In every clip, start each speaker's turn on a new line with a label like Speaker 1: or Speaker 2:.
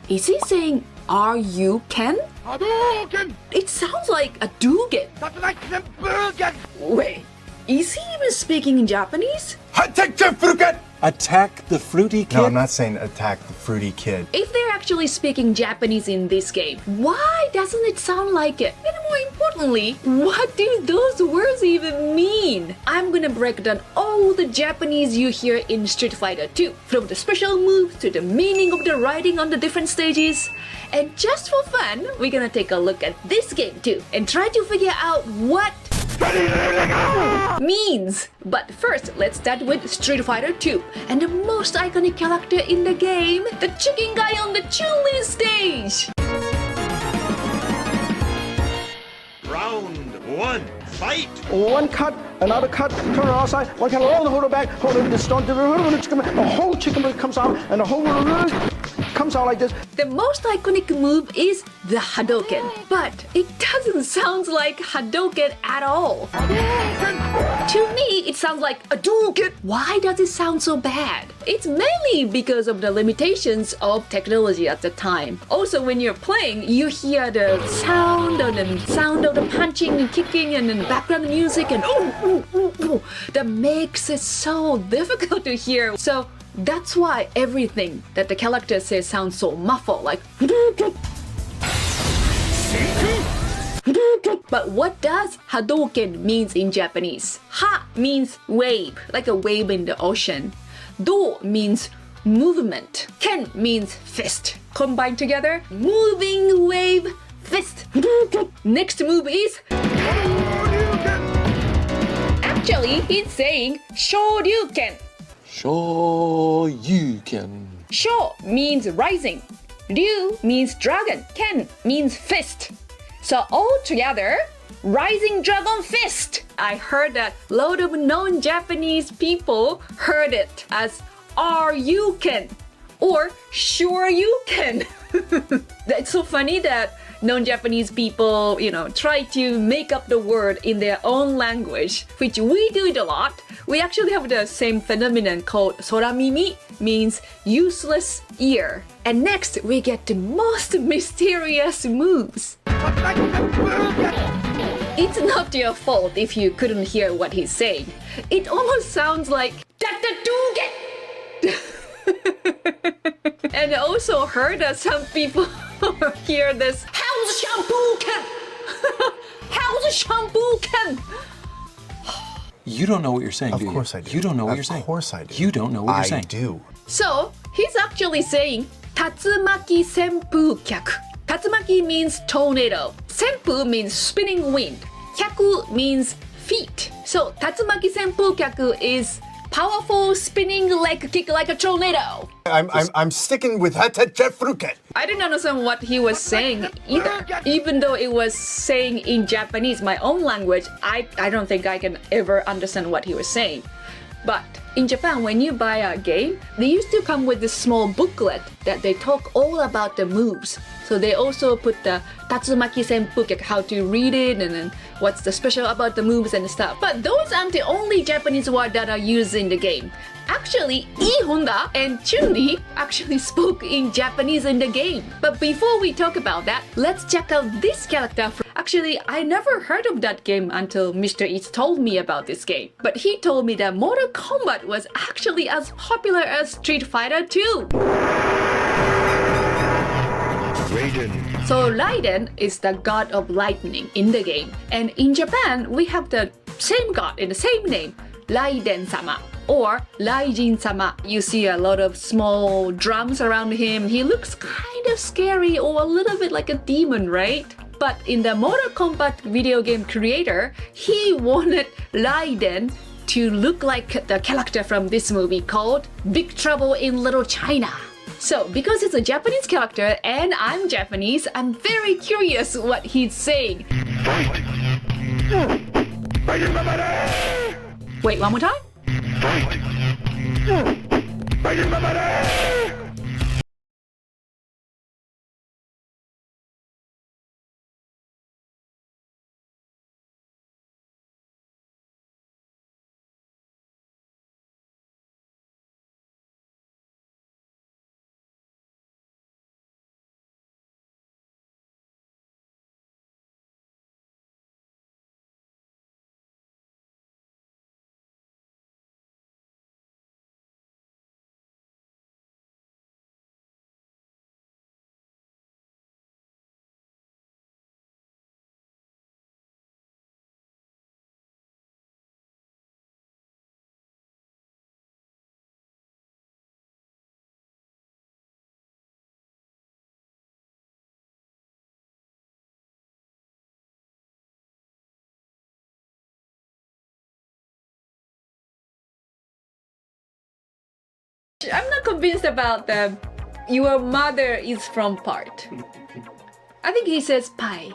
Speaker 1: Is he saying, are you Ken?
Speaker 2: Hadouken!
Speaker 1: It sounds like a Dugan. Wait, is he even speaking in Japanese?
Speaker 3: Attack the fruity kid?
Speaker 4: No, I'm not saying attack the fruity kid.
Speaker 1: If they're actually speaking Japanese in this game, why doesn't it sound like it? And more importantly, what do those words even mean? I'm gonna break down all the Japanese you hear in Street Fighter 2, from the special moves to the meaning of the writing on the different stages. And just for fun, we're gonna take a look at this game too, and try to figure out what means. But first, let's start with Street Fighter 2 and the most iconic character in the game, the chicken guy on the Chun-Li stage.
Speaker 2: Round one, fight!
Speaker 5: One cut, another cut, turn it outside, one cut, hold it back, hold it, start, the whole chicken comes out, and the whole comes out like this.
Speaker 1: The most iconic move is the Hadouken, but it doesn't sound like Hadouken at all. To me, it sounds like a Hadouken. Why does it sound so bad? It's mainly because of the limitations of technology at the time. Also, when you're playing, you hear the sound of the punching and kicking and then background music and that makes it so difficult to hear. So that's why everything that the character says sounds so muffled, like. But what does Hadouken means in Japanese? Ha means wave, like a wave in the ocean. Do means movement. Ken means fist. Combined together, moving wave, fist. Next move is. Actually, he's saying Shoryuken.
Speaker 3: Shoryuken.
Speaker 1: Sho means rising. Ryu means dragon. Ken means fist. So all together, rising dragon fist. I heard that a lot of non-Japanese people heard it as Are-you-ken or Sure-you-ken. That's so funny that non-Japanese people, try to make up the word in their own language, which we do it a lot. We actually have the same phenomenon called soramimi, means useless ear. And next, we get the most mysterious moves. It's not your fault if you couldn't hear what he's saying. It almost sounds like Datadougen! And I also heard that some people hear this, how's the shampoo can? How's the shampoo can?
Speaker 3: You don't know what you're saying, do you?
Speaker 4: Of course I do.
Speaker 3: You don't know what you're saying.
Speaker 4: Of course I do.
Speaker 3: You don't know what you're saying.
Speaker 4: I do.
Speaker 1: So, he's actually saying Tatsumaki senpukyaku. Tatsumaki means tornado. Senpu means spinning wind. Kyaku means feet. So, Tatsumaki senpukyaku is powerful spinning leg kick like a tornado.
Speaker 4: I'm sticking with Hatachefruket.
Speaker 1: I didn't understand what he was saying either. Even though it was saying in Japanese, my own language, I don't think I can ever understand what he was saying. But in Japan, when you buy a game, they used to come with this small booklet that they talk all about the moves. So they also put the Tatsumaki senpukyaku, how to read it, and then what's the special about the moves and stuff. But those aren't the only Japanese words that are used in the game. Actually, Ii Honda and Chun-Li actually spoke in Japanese in the game. But before we talk about that, let's check out this character. Actually, I never heard of that game until Mr. Eats told me about this game. But he told me that Mortal Kombat was actually as popular as Street Fighter 2.
Speaker 2: Raiden.
Speaker 1: So Raiden is the god of lightning in the game. And in Japan, we have the same god in the same name, Raiden-sama or Raijin-sama. You see a lot of small drums around him. He looks kind of scary or a little bit like a demon, right? But in the Mortal Kombat video game creator, he wanted Raiden to look like the character from this movie called Big Trouble in Little China. So, because it's a Japanese character and I'm Japanese, I'm very curious what he's saying. Wait, one more time? I'm not convinced about the your mother is from part. I think he says pai.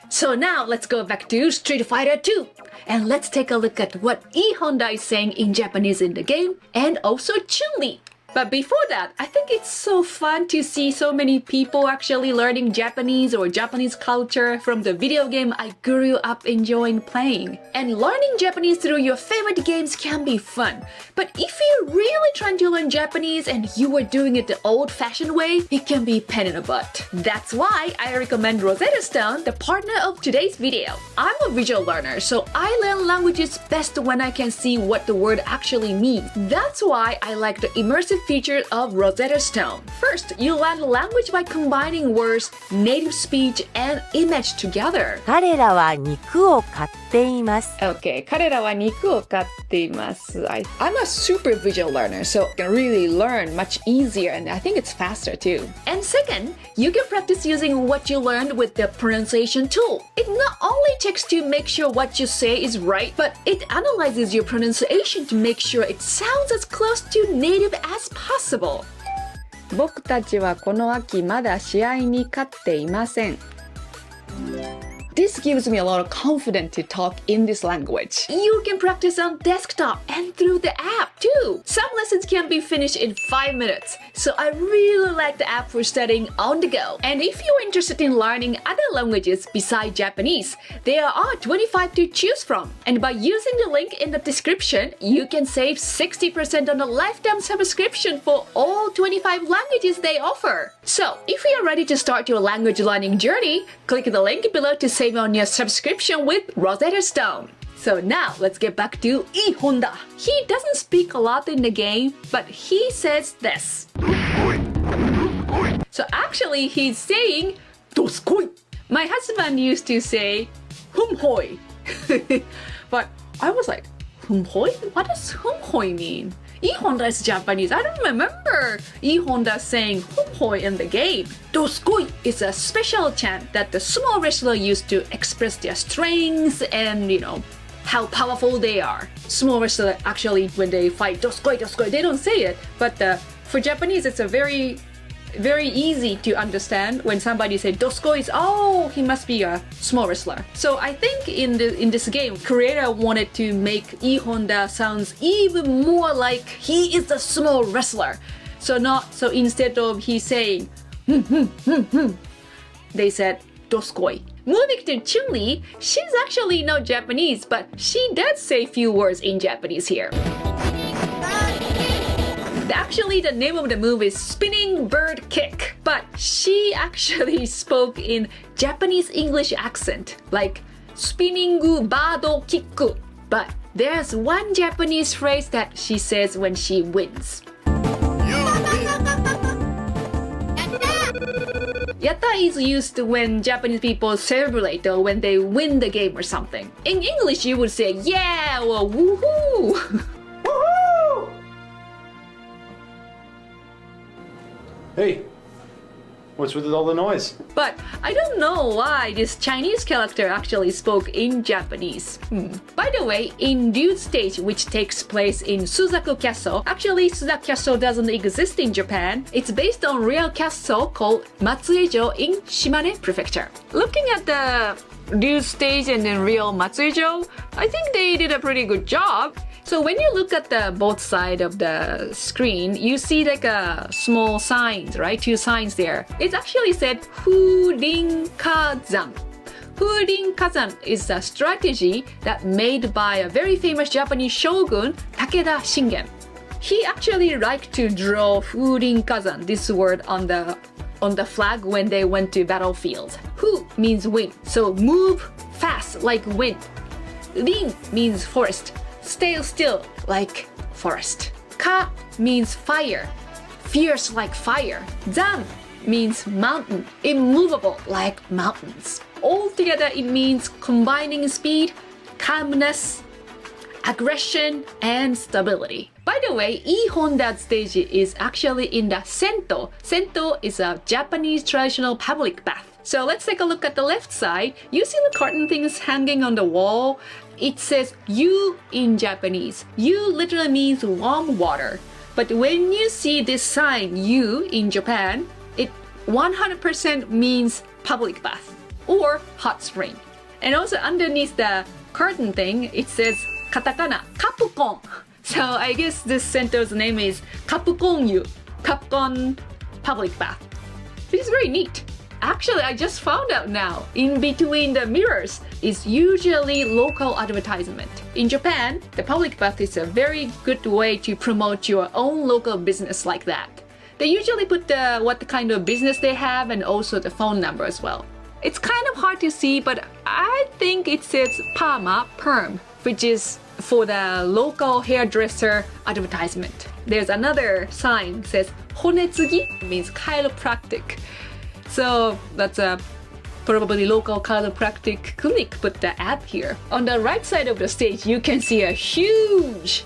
Speaker 1: So now let's go back to Street Fighter 2 and let's take a look at what E Honda is saying in Japanese in the game and also Chun-Li. But before that, I think it's so fun to see so many people actually learning Japanese or Japanese culture from the video game I grew up enjoying playing. And learning Japanese through your favorite games can be fun. But if you're really trying to learn Japanese and you are doing it the old-fashioned way, it can be pain in the butt. That's why I recommend Rosetta Stone, the partner of today's video. I'm a visual learner, so I learn languages best when I can see what the word actually means. That's why I like the immersive features of Rosetta Stone. First, you learn the language by combining words, native speech, and image together.
Speaker 6: 彼らは肉を買っています。
Speaker 1: Okay, 彼らは肉を買っています。I'm a super visual learner, so I can really learn much easier and I think it's faster too. And second, you can practice using what you learned with the pronunciation tool. It not only checks to make sure what you say is right, but it analyzes your pronunciation to make sure it sounds as close to native as possible. 僕たちはこの秋まだ試合に勝っていません。This gives me a lot of confidence to talk in this language. You can practice on desktop and through the app too. Some lessons can be finished in 5 minutes, so I really like the app for studying on the go. And if you're interested in learning other languages besides Japanese, there are 25 to choose from. And by using the link in the description, you can save 60% on a lifetime subscription for all 25 languages they offer. So, if you are ready to start your language learning journey, click the link below to save on your subscription with Rosetta Stone. So now let's get back to E Honda. He doesn't speak a lot in the game, but he says this. So actually he's saying Doskoi. My husband used to say humhoi. But I was like, humhoi? What does humhoi mean? E Honda is Japanese. I don't remember E Honda saying humhoi in the game. Doskoi is a special chant that the sumo wrestler used to express their strengths and, how powerful they are. Sumo wrestler actually, when they fight doskoi, doskoi, they don't say it. But for Japanese, it's a very easy to understand when somebody says doskoi is, oh, he must be a sumo wrestler. So I think in this game, creator wanted to make E Honda sounds even more like he is a sumo wrestler. So instead of he saying they said doskoi. Moving to Chun-Li, she's actually not Japanese, but she does say few words in Japanese here. Actually, the name of the move is Spinning Bird Kick, but she actually spoke in Japanese English accent, like Spinning Bird Kick. But there's one Japanese phrase that she says when she wins. Yatta is used when Japanese people celebrate or when they win the game or something. In English, you would say yeah or woohoo.
Speaker 7: Hey, what's with all the noise?
Speaker 1: But I don't know why this Chinese character actually spoke in Japanese. By the way, in Dude Stage, which takes place in Suzaku Castle, actually Suzaku Castle doesn't exist in Japan. It's based on real castle called Matsuejo in Shimane Prefecture. Looking at the Dude Stage and then real Matsuejo, I think they did a pretty good job. So when you look at the both side of the screen, you see like a small signs, right? 2 signs there. It's actually said Furin-kazan. Furin-kazan is a strategy that made by a very famous Japanese shogun, Takeda Shingen. He actually liked to draw Furin-kazan, this word on the flag when they went to battlefield. Fu means wind, so move fast like wind. Rin means forest. Stay still like forest. Ka means fire, fierce like fire. Zan means mountain, immovable like mountains. Altogether, it means combining speed, calmness, aggression, and stability. By the way, E Honda's stage is actually in the sento. Sento is a Japanese traditional public bath. So let's take a look at the left side. You see the curtain things hanging on the wall? It says yu in Japanese. Yu literally means warm water. But when you see this sign "you" in Japan, it 100% means public bath or hot spring. And also underneath the curtain thing, it says katakana Kapukon. So I guess this center's name is Kapukon-yu, Kapukon public bath, which is very neat. Actually, I just found out now, in between the mirrors is usually local advertisement. In Japan, the public bath is a very good way to promote your own local business like that. They usually put what kind of business they have and also the phone number as well. It's kind of hard to see, but I think it says perm, which is for the local hairdresser advertisement. There's another sign that says honetsugi, means chiropractic. So that's a probably local chiropractic clinic put the ad here. On the right side of the stage, you can see a huge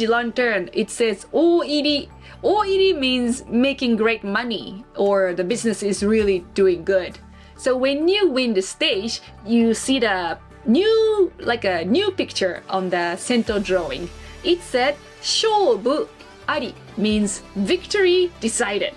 Speaker 1: lantern. It says OED. OED means making great money or the business is really doing good. So when you win the stage, you see the new picture on the center drawing. It said 勝負あり means victory decided.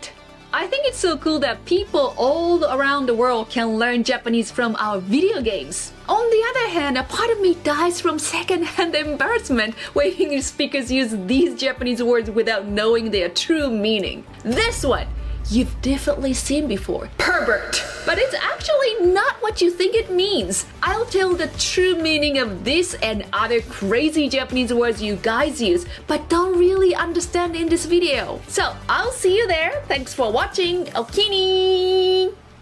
Speaker 1: I think it's so cool that people all around the world can learn Japanese from our video games. On the other hand, a part of me dies from second-hand embarrassment when English speakers use these Japanese words without knowing their true meaning. This one, you've definitely seen before. Pervert. But it's actually not what you think it means. I'll tell the true meaning of this and other crazy Japanese words you guys use, but don't really understand in this video. So I'll see you there. Thanks for watching. Okini!